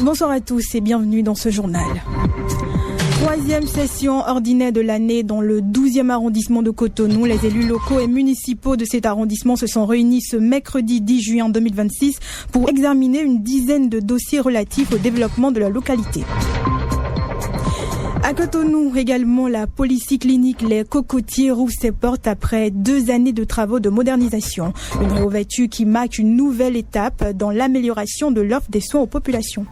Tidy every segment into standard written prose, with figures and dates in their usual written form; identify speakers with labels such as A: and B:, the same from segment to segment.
A: Bonsoir à tous et bienvenue dans ce journal. Troisième session ordinaire de l'année dans le 12e arrondissement de Cotonou. Les élus locaux et municipaux de cet arrondissement se sont réunis ce mercredi 10 juin 2026 pour examiner une dizaine de dossiers relatifs au développement de la localité. À Cotonou également, la polyclinique Les Cocotiers rouvre ses portes après 2 années de travaux de modernisation. Une réouverture qui marque une nouvelle étape dans l'amélioration de l'offre des soins aux populations.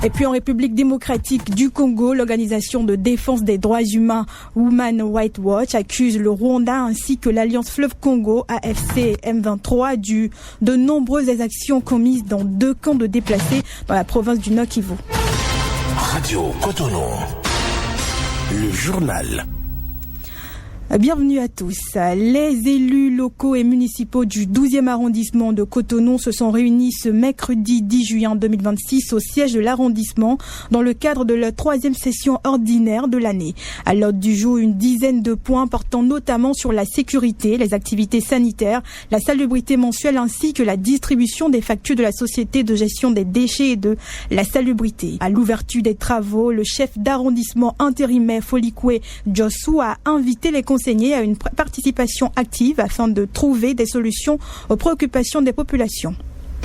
A: Et puis en République démocratique du Congo, l'organisation de défense des droits humains Human Rights Watch accuse le Rwanda ainsi que l'Alliance Fleuve Congo AFC M23 de nombreuses actions commises dans 2 camps de déplacés dans la province du Nord Kivu.
B: Radio Cotonou, le journal.
A: Bienvenue à tous. Les élus locaux et municipaux du 12e arrondissement de Cotonou se sont réunis ce mercredi 10 juin 2026 au siège de l'arrondissement dans le cadre de la 3e session ordinaire de l'année. À l'ordre du jour, une dizaine de points portant notamment sur la sécurité, les activités sanitaires, la salubrité mensuelle ainsi que la distribution des factures de la société de gestion des déchets et de la salubrité. À l'ouverture des travaux, le chef d'arrondissement intérimaire Folikwe Josu a invité les conseillers à une participation active afin de trouver des solutions aux préoccupations des populations.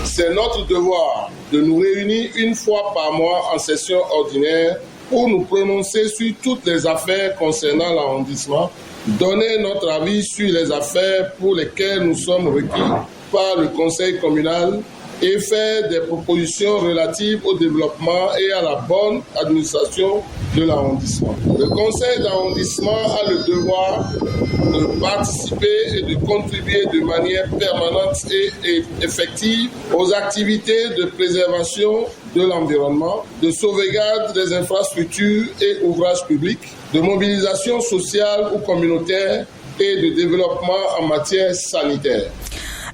C: C'est notre devoir de nous réunir une fois par mois en session ordinaire pour nous prononcer sur toutes les affaires concernant l'arrondissement, donner notre avis sur les affaires pour lesquelles nous sommes requis par le conseil communal et faire des propositions relatives au développement et à la bonne administration de l'arrondissement. Le conseil d'arrondissement a le devoir de participer et de contribuer de manière permanente et effective aux activités de préservation de l'environnement, de sauvegarde des infrastructures et ouvrages publics, de mobilisation sociale ou communautaire et de développement en matière sanitaire.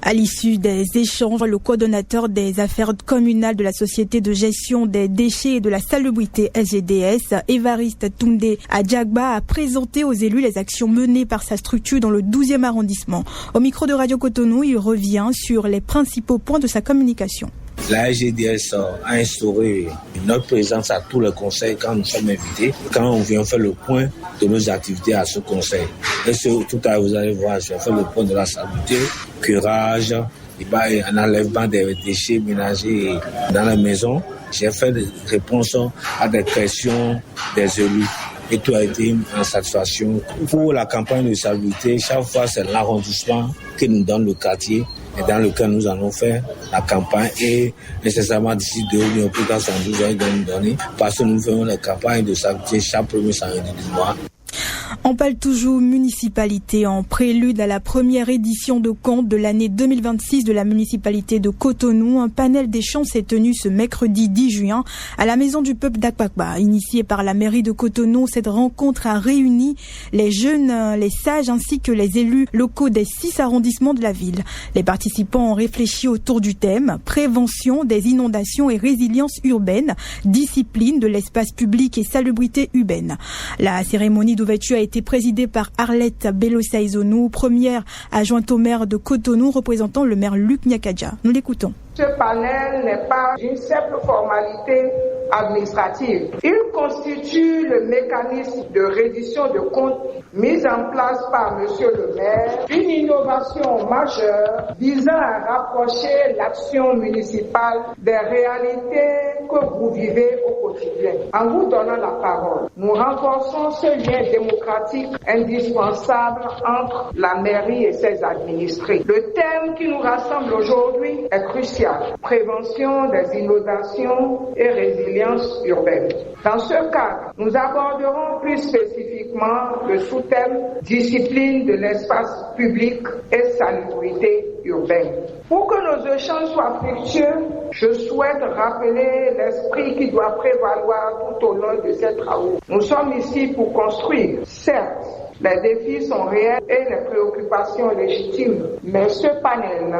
A: À l'issue des échanges, le coordonnateur des affaires communales de la Société de gestion des déchets et de la salubrité SGDS, Évariste Toundé Adjagba, a présenté aux élus les actions menées par sa structure dans le 12e arrondissement. Au micro de Radio Cotonou, il revient sur les principaux points de sa communication.
D: La SGDS a instauré notre présence à tous les conseils quand nous sommes invités, quand on vient faire le point de nos activités à ce conseil. Et tout à l'heure, vous allez voir, j'ai fait le point de la salubrité, curage, un enlèvement des déchets ménagers dans la maison. J'ai fait des réponses à des questions des élus. Et tout a été en satisfaction. Pour la campagne de salubrité, chaque fois, c'est l'arrondissement qui nous donne le quartier et dans lequel nous allons faire la campagne et nécessairement d'ici 2 ou plus tard, 112 heures, ils vont nous donner parce que nous faisons la campagne de salubrité chaque premier samedi du mois.
A: On parle toujours municipalité en prélude à la première édition de compte de l'année 2026 de la municipalité de Cotonou. Un panel d'échange s'est tenu ce mercredi 10 juin à la Maison du Peuple d'Akpakba. Initiée par la mairie de Cotonou, cette rencontre a réuni les jeunes, les sages ainsi que les élus locaux des 6 arrondissements de la ville. Les participants ont réfléchi autour du thème prévention des inondations et résilience urbaine, discipline de l'espace public et salubrité urbaine. La cérémonie d'ouverture a été présidée par Arlette Bello-Saizonou, première adjointe au maire de Cotonou, représentant le maire Luc Nyakadja. Nous l'écoutons.
E: Ce panel n'est pas une simple formalité administrative. Il constitue le mécanisme de reddition de comptes mis en place par Monsieur le maire, une innovation majeure visant à rapprocher l'action municipale des réalités que vous vivez au quotidien. En vous donnant la parole, nous renforçons ce lien démocratique indispensable entre la mairie et ses administrés. Le thème qui nous rassemble aujourd'hui est crucial. Prévention des inondations et résilience urbaine. Dans ce cadre, nous aborderons plus spécifiquement le sous-thème discipline de l'espace public et salubrité urbaine. Pour que nos échanges soient fructueux, je souhaite rappeler l'esprit qui doit prévaloir tout au long de ces travaux. Nous sommes ici pour construire, certes, Les défis sont réels et les préoccupations légitimes, mais ce panel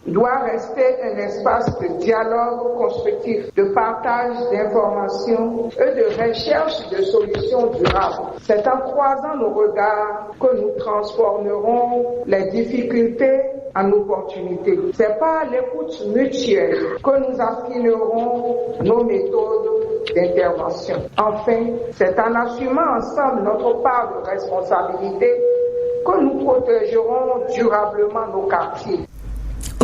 E: doit rester un espace de dialogue constructif, de partage d'informations et de recherche de solutions durables. C'est en croisant nos regards que nous transformerons les difficultés en opportunités. C'est par l'écoute mutuelle que nous affinerons nos méthodes d'intervention. Enfin, c'est en assumant ensemble notre part de responsabilité que nous protégerons durablement nos quartiers.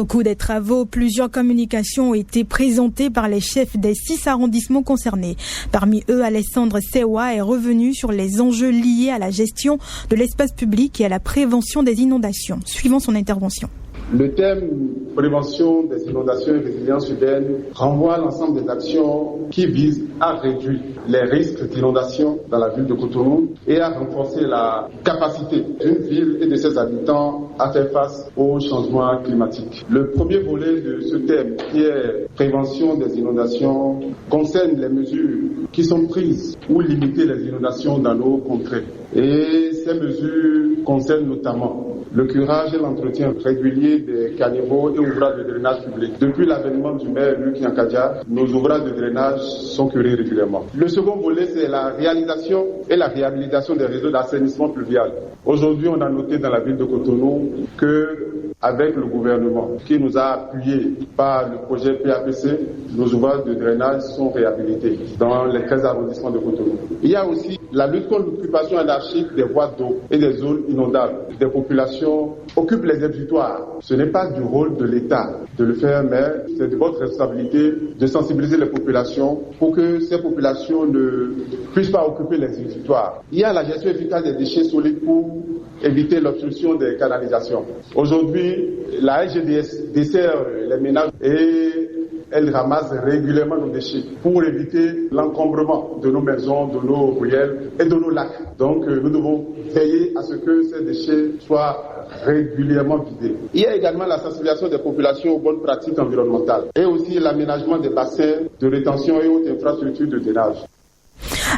A: Au cours des travaux, plusieurs communications ont été présentées par les chefs des 6 arrondissements concernés. Parmi eux, Alessandre Sewa est revenu sur les enjeux liés à la gestion de l'espace public et à la prévention des inondations. Suivant son intervention.
F: Le thème prévention des inondations et résilience urbaine renvoie à l'ensemble des actions qui visent à réduire les risques d'inondation dans la ville de Cotonou et à renforcer la capacité d'une ville et de ses habitants à faire face au changement climatique. Le premier volet de ce thème, qui est prévention des inondations, concerne les mesures qui sont prises pour limiter les inondations dans nos contrées. Et ces mesures concernent notamment le curage et l'entretien régulier des caniveaux et ouvrages de drainage public. Depuis l'avènement du maire Luc Yankadia, nos ouvrages de drainage sont curés régulièrement. Le second volet, c'est la réalisation et la réhabilitation des réseaux d'assainissement pluvial. Aujourd'hui, on a noté dans la ville de Cotonou que, avec le gouvernement qui nous a appuyés par le projet PAPC, nos ouvrages de drainage sont réhabilités dans les 13 arrondissements de Cotonou. Il y a aussi la lutte contre l'occupation anarchique des voies d'eau et des zones inondables. Des populations occupent les exutoires. Ce n'est pas du rôle de l'État de le faire, mais c'est de votre responsabilité de sensibiliser les populations pour que ces populations ne puissent pas occuper les exutoires. Il y a la gestion efficace des déchets solides pour éviter l'obstruction des canalisations. Aujourd'hui, la LGDS dessert les ménages et elle ramasse régulièrement nos déchets pour éviter l'encombrement de nos maisons, de nos ruelles et de nos lacs. Donc nous devons veiller à ce que ces déchets soient régulièrement vidés. Il y a également la sensibilisation des populations aux bonnes pratiques environnementales et aussi l'aménagement des bassins de rétention et autres infrastructures de drainage.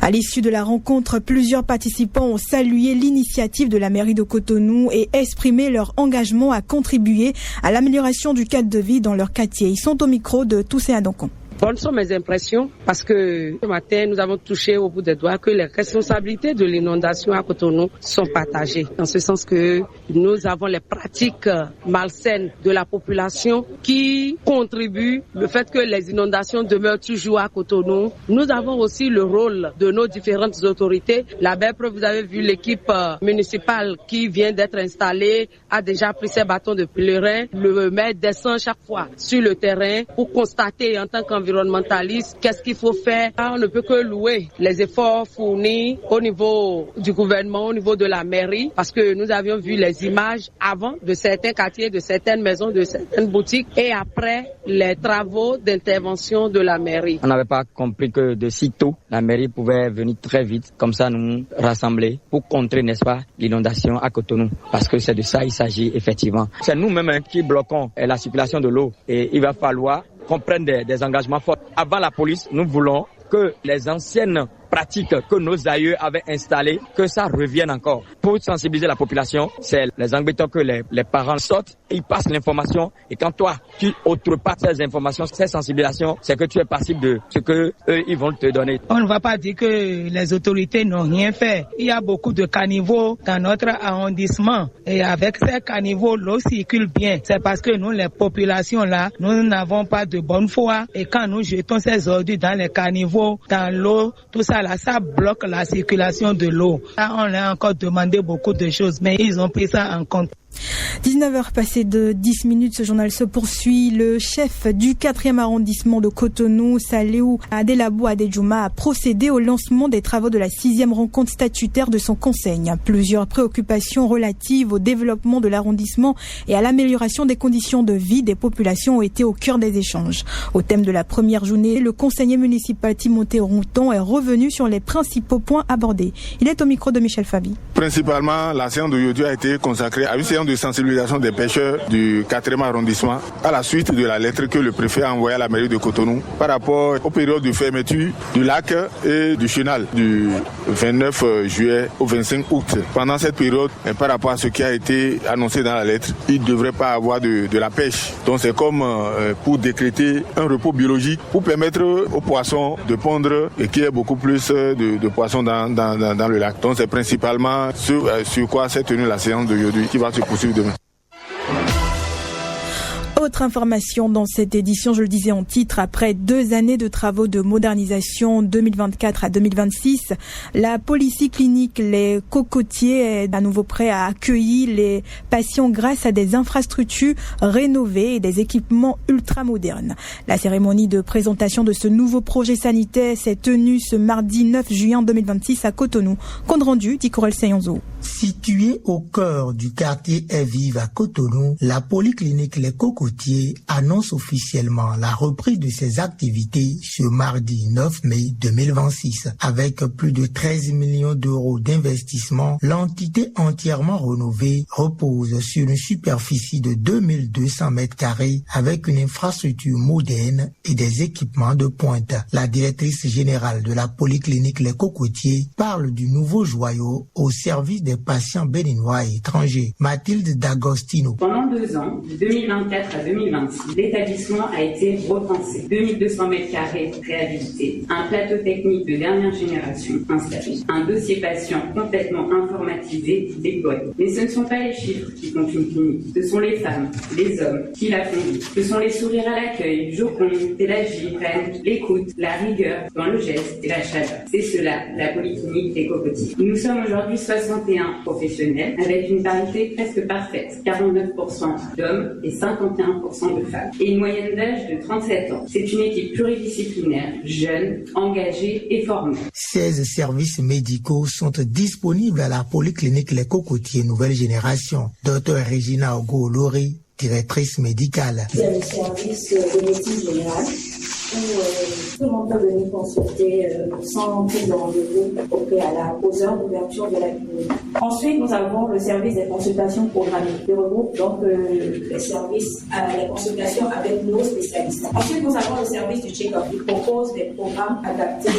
A: À l'issue de la rencontre, plusieurs participants ont salué l'initiative de la mairie de Cotonou et exprimé leur engagement à contribuer à l'amélioration du cadre de vie dans leur quartier. Ils sont au micro de Toussé Adonkon.
G: Bonnes sont mes impressions parce que ce matin, nous avons touché au bout des doigts que les responsabilités de l'inondation à Cotonou sont partagées. En ce sens que nous avons les pratiques malsaines de la population qui contribuent le fait que les inondations demeurent toujours à Cotonou. Nous avons aussi le rôle de nos différentes autorités. La belle preuve, vous avez vu l'équipe municipale qui vient d'être installée, a déjà pris ses bâtons de pèlerin. Le maire descend chaque fois sur le terrain pour constater en tant qu'environnementaliste qu'est-ce qu'il faut faire. On ne peut que louer les efforts fournis au niveau du gouvernement, au niveau de la mairie, parce que nous avions vu les images avant de certains quartiers, de certaines maisons, de certaines boutiques et après les travaux d'intervention de la mairie.
H: On n'avait pas compris que de sitôt, la mairie pouvait venir très vite, comme ça nous rassembler pour contrer, n'est-ce pas, l'inondation à Cotonou. Parce que c'est de ça il s'agit effectivement. C'est nous-mêmes qui bloquons la circulation de l'eau et il va falloir qu'on prenne des engagements forts. Avant la police, nous voulons que les anciennes pratiques que nos aïeux avaient installées, que ça revienne encore. Pour sensibiliser la population, c'est les embêtants que les parents sortent, ils passent l'information et quand toi, tu outrepasses ces informations, ces sensibilisations, c'est que tu es passible de ce que eux, ils vont te donner.
I: On ne va pas dire que les autorités n'ont rien fait. Il y a beaucoup de caniveaux dans notre arrondissement et avec ces caniveaux, l'eau circule bien. C'est parce que nous, les populations là, nous n'avons pas de bonne foi et quand nous jetons ces ordures dans les caniveaux, dans l'eau, tout ça là, ça bloque la circulation de l'eau. Là, on a encore demandé beaucoup de choses, mais ils ont pris ça en compte.
A: 19h passées de 10 minutes, ce journal se poursuit. Le chef du 4e arrondissement de Cotonou, Saliou Adelabou Adedjouma, a procédé au lancement des travaux de la 6e rencontre statutaire de son conseil. Plusieurs préoccupations relatives au développement de l'arrondissement et à l'amélioration des conditions de vie des populations ont été au cœur des échanges. Au thème de la première journée, le conseiller municipal Timothée Ronton est revenu sur les principaux points abordés. Il est au micro de Michel Fabi.
J: Principalement, la séance d'aujourd'hui a été consacrée à une séance séance de sensibilisation des pêcheurs du 4e arrondissement à la suite de la lettre que le préfet a envoyée à la mairie de Cotonou par rapport aux périodes de fermeture du lac et du chenal du 29 juillet au 25 août. Pendant cette période, par rapport à ce qui a été annoncé dans la lettre, il ne devrait pas avoir de la pêche. Donc c'est comme pour décréter un repos biologique pour permettre aux poissons de pondre et qu'il y ait beaucoup plus de poissons dans le lac. Donc c'est principalement sur quoi s'est tenue la séance d'aujourd'hui qui va se poursuivre demain.
A: Autre information dans cette édition, je le disais en titre, après 2 années de travaux de modernisation 2024 à 2026, la polyclinique Les Cocotiers est à nouveau prêt à accueillir les patients grâce à des infrastructures rénovées et des équipements ultramodernes. La cérémonie de présentation de ce nouveau projet sanitaire s'est tenue ce mardi 9 juin 2026 à Cotonou. Compte rendu d'Ikorel Seyonzo.
K: Située au cœur du quartier Aviv à Cotonou, la polyclinique Les Cocotiers annonce officiellement la reprise de ses activités ce mardi 9 mai 2026. Avec plus de 13 millions d'euros d'investissement, l'entité entièrement rénovée repose sur une superficie de 2200 mètres carrés avec une infrastructure moderne et des équipements de pointe. La directrice générale de la polyclinique Les Cocotiers parle du nouveau joyau au service des patients béninois et étrangers. Mathilde D'Agostino.
L: Pendant 2 ans, de 2024 à 2026, l'établissement a été repensé. 2200 mètres carrés réhabilités, un plateau technique de dernière génération installé, un dossier patient complètement informatisé déployé. Mais ce ne sont pas les chiffres qui comptent une clinique, ce sont les femmes, les hommes qui la font. Ce sont les sourires à l'accueil, jocondes, pédagogie, l'écoute, la rigueur dans le geste et la chaleur. C'est cela, la polyclinique des Cocotiers. Nous sommes aujourd'hui 61 professionnels avec une parité presque parfaite, 49% d'hommes et 51% de femmes, et une moyenne d'âge de 37 ans. C'est une équipe pluridisciplinaire, jeune, engagée et formée.
K: 16 services médicaux sont disponibles à la polyclinique Les Cocotiers Nouvelle Génération. Dr Regina Ogo-Olori, directrice médicale.
M: Il y a le service de médecine générale où tout le monde peut venir consulter sans prise de rendez-vous au préalable aux heures d'ouverture de la clinique. Ensuite, nous avons le service des consultations programmées qui regroupe donc les services, les consultations avec nos spécialistes. Ensuite, nous avons le service du check-up qui propose des programmes adaptés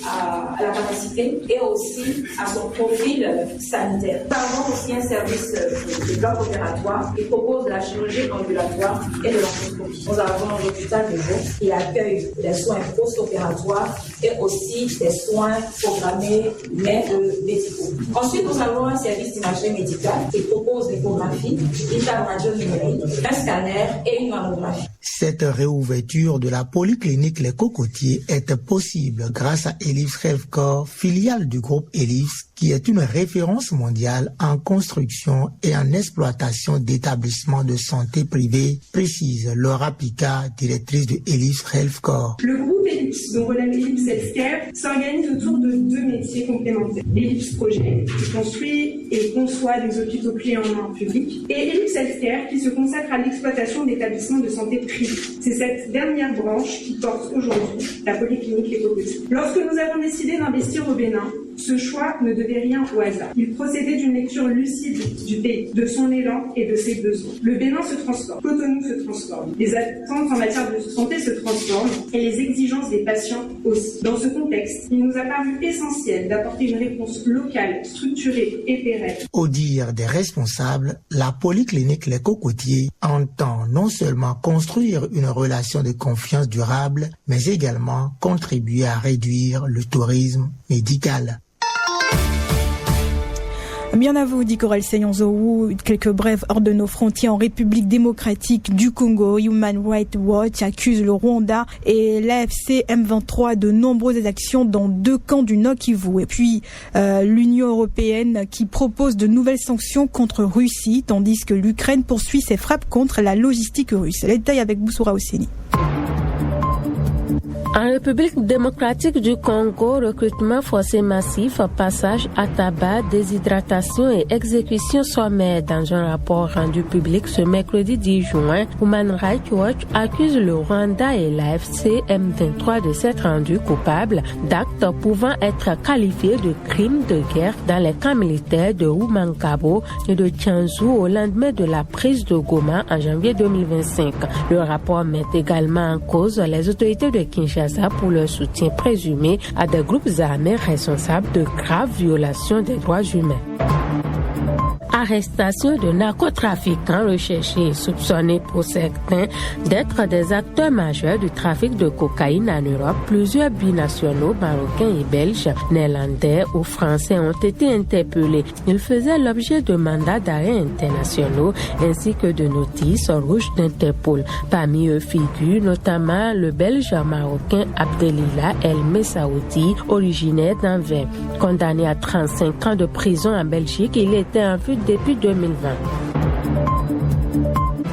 M: à la capacité et aussi à son profil sanitaire. Nous avons aussi un service de bloc opératoire qui propose de la chirurgie ambulatoire et de l'endoscopie. Nous avons l'hôpital de jour qui accueille des soins post-opératoires et aussi des soins programmés mais médicaux. Ensuite, nous avons un service d'imagerie médicale qui propose l'échographie, une radio numérique, un scanner et une mammographie.
K: Cette réouverture de la polyclinique Les Cocotiers est possible grâce à Elifs Healthcare, filiale du groupe Elifs, qui est une référence mondiale en construction et en exploitation d'établissements de santé privés, précise Laura Picard, directrice de Elifs Healthcare.
N: Le groupe Elifs, dont relève Elifs Healthcare, s'organise autour de 2 métiers complémentaires. Elifs Projet, qui construit et conçoit des hôpitaux clés en main publics, et Elifs Healthcare, qui se consacre à l'exploitation d'établissements de santé privés. C'est cette dernière branche qui porte aujourd'hui la polyclinique Les Cocotiers. Lorsque nous avons décidé d'investir au Bénin, ce choix ne devait rien au hasard. Il procédait d'une lecture lucide du pays, de son élan et de ses besoins. Le Bénin se transforme, Cotonou se transforme, les attentes en matière de santé se transforment et les exigences des patients aussi. Dans ce contexte, il nous a paru essentiel d'apporter une réponse locale, structurée et pérenne.
K: Au dire des responsables, la polyclinique Les Cocotiers entend non seulement construire une relation de confiance durable, mais également contribuer à réduire le tourisme médical.
A: Bien à vous, dit Ikorel Seyonzo. Quelques brèves hors de nos frontières en République démocratique du Congo. Human Rights Watch accuse le Rwanda et l'AFC M23 de nombreuses actions dans 2 camps du Nord Kivu. Et puis, l'Union européenne qui propose de nouvelles sanctions contre Russie, tandis que l'Ukraine poursuit ses frappes contre la logistique russe. Les détails avec Boussoura Osseni.
O: En République démocratique du Congo, recrutement forcé massif, passage à tabac, déshydratation et exécution sommaire. Dans un rapport rendu public ce mercredi 10 juin, Human Rights Watch accuse le Rwanda et l'AFC M23 de s'être rendus coupables d'actes pouvant être qualifiés de crimes de guerre dans les camps militaires de Rumangabo et de Tchanzu au lendemain de la prise de Goma en janvier 2025. Le rapport met également en cause les autorités de Kinshasa pour leur soutien présumé à des groupes armés responsables de graves violations des droits humains. Arrestation de narcotrafiquants recherchés et soupçonnés pour certains d'être des acteurs majeurs du trafic de cocaïne en Europe. Plusieurs binationaux marocains et belges, néerlandais ou français ont été interpellés. Ils faisaient l'objet de mandats d'arrêt internationaux ainsi que de notices rouges d'Interpol. Parmi eux figure notamment le belge marocain Abdelila El Messaoudi, originaire d'Anvers. Condamné à 35 ans de prison en Belgique, il était en fuite depuis 2020.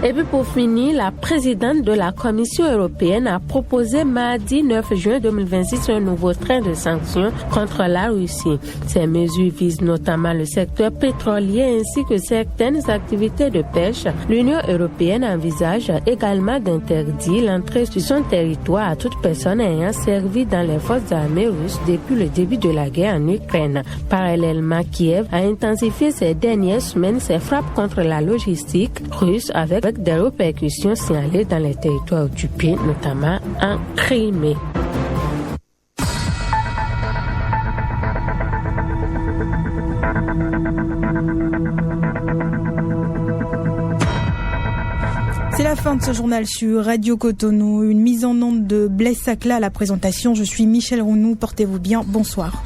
O: Et puis pour finir, la présidente de la Commission européenne a proposé mardi 9 juin 2026 un nouveau train de sanctions contre la Russie. Ces mesures visent notamment le secteur pétrolier ainsi que certaines activités de pêche. L'Union européenne envisage également d'interdire l'entrée sur son territoire à toute personne ayant servi dans les forces armées russes depuis le début de la guerre en Ukraine. Parallèlement, Kiev a intensifié ces dernières semaines ses frappes contre la logistique russe avec des répercussions signalées dans les territoires occupés, notamment en Crimée.
A: C'est la fin de ce journal sur Radio Cotonou. Une mise en onde de Blaise Sacla à la présentation. Je suis Michel Rounou. Portez-vous bien. Bonsoir.